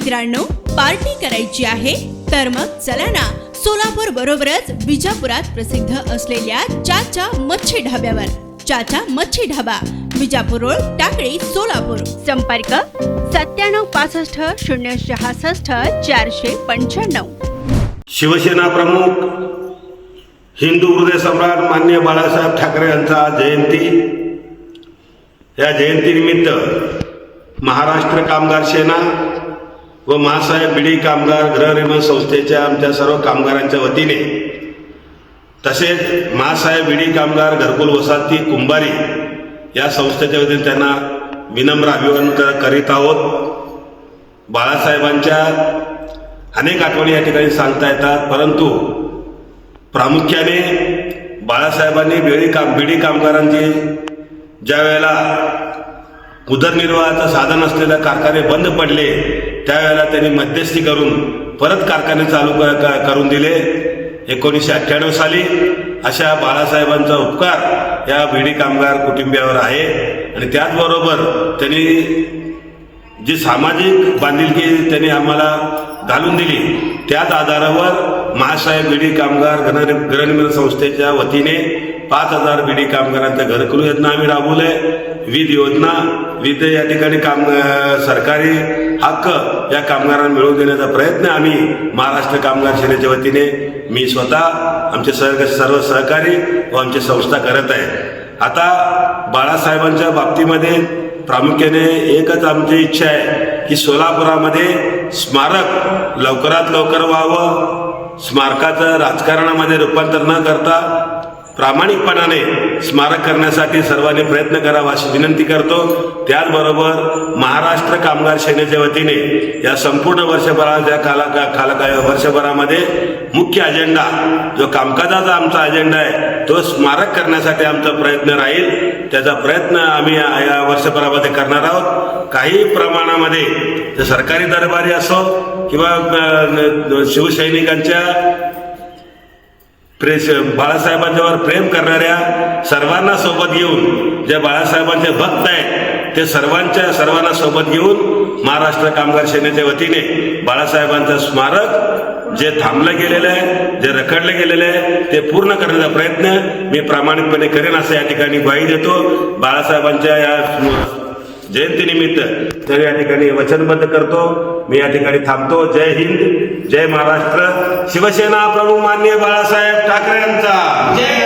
मित्रांनो, पार्टी करायची आहे तर मग चला ना, सोलापूर बरोबरच विजापुरात प्रसिद्ध असलेल्या चाचा मच्छी ढाब्यावर. चाचा मच्छी ढाबा, विजापूर रोड, टाकळी, सोलापूर. संपर्क 9765 066 495. शिवसेना प्रमुख हिंदू हृदय सम्राट माननीय बाळासाहेब ठाकरे यांचा जयंती. या जयंतीनिमित्त महाराष्ट्र कामगार सेना व महासाहेब बीडी कामगार गृहनिर्माण संस्थेच्या आमच्या सर्व कामगारांच्या वतीने, तसेच महासाहेब बीडी कामगार घरकुल वसाहती कुंभारी या संस्थेच्या वतीने त्यांना विनम्र अभिवादन करीत आहोत. बाळासाहेबांच्या अनेक आठवणी या ठिकाणी सांगता येतात, परंतु प्रामुख्याने बाळासाहेबांनी बीडी कामगारांची ज्या वेळेला उदरनिर्वाहाचं साधन असलेले कारखाने बंद पडले, त्यावेळेला त्यांनी मध्यस्थी करून परत कारखाने चालू करून दिले. 1998 साली अशा बाळासाहेबांचा उपकार या बीडी कामगार कुटुंबियावर आहे. आणि त्याचबरोबर त्यांनी जी सामाजिक बांधिलकी त्यांनी आम्हाला घालून दिली, त्याच आधारावर महासाहेब बीडी कामगार गृहनिर्माण संस्थेच्या वतीने 5000 बीडी कामगारांच्या घरकुल योजना आम्ही राबवले. विविध योजना, विविध या ठिकाणी सरकारी हक्क या कामगारांना मिळवून देण्याचा प्रयत्न आम्ही महाराष्ट्र कामगार सेनेच्या वतीने, मी स्वतः, आमचे सर्व सहकारी व आमची संस्था करत आहे. आता बाळासाहेबांच्या बाबतीमध्ये प्रामुख्याने एकच आमची इच्छा आहे की सोलापुरामध्ये स्मारक लवकरात लवकर व्हावं. स्मारकाचं राजकारणामध्ये रूपांतर न करता प्रामाणिकपणाने स्मारक करण्यासाठी सर्वांनी प्रयत्न करावा अशी विनंती करतो. त्याचबरोबर महाराष्ट्र कामगार सेनेच्या वतीने या संपूर्ण वर्षभराच्या वर्षभरामध्ये मुख्य अजेंडा, जो कामकाजाचा आमचा अजेंडा आहे, तो स्मारक करण्यासाठी आमचा प्रयत्न राहील. त्याचा प्रयत्न आम्ही या वर्षभरामध्ये करणार आहोत. काही प्रमाणामध्ये सरकारी दरबारी असो किंवा शिवसैनिकांच्या बाळासाहेबांच्यावर प्रेम करणाऱ्या सर्वांना सोबत घेऊन, जे बाळासाहेबांचे भक्त आहेत ते सर्वांना सोबत घेऊन महाराष्ट्र कामगार सेनेच्या वतीने बाळासाहेबांचं स्मारक जे थांबलं गेलेलं आहे, जे रखडलं गेलेलं आहे, ते पूर्ण करण्याचा प्रयत्न मी प्रामाणिकपणे करेन असं या ठिकाणी ग्वाही देतो. बाळासाहेबांच्या या जयंतीनिमित्त तर या ठिकाणी वचनबद्ध करतो. मी या ठिकाणी थांबतो. जय हिंद, जय महाराष्ट्र. शिवसेना प्रमुख माननीय बाळासाहेब ठाकरे यांचा जय.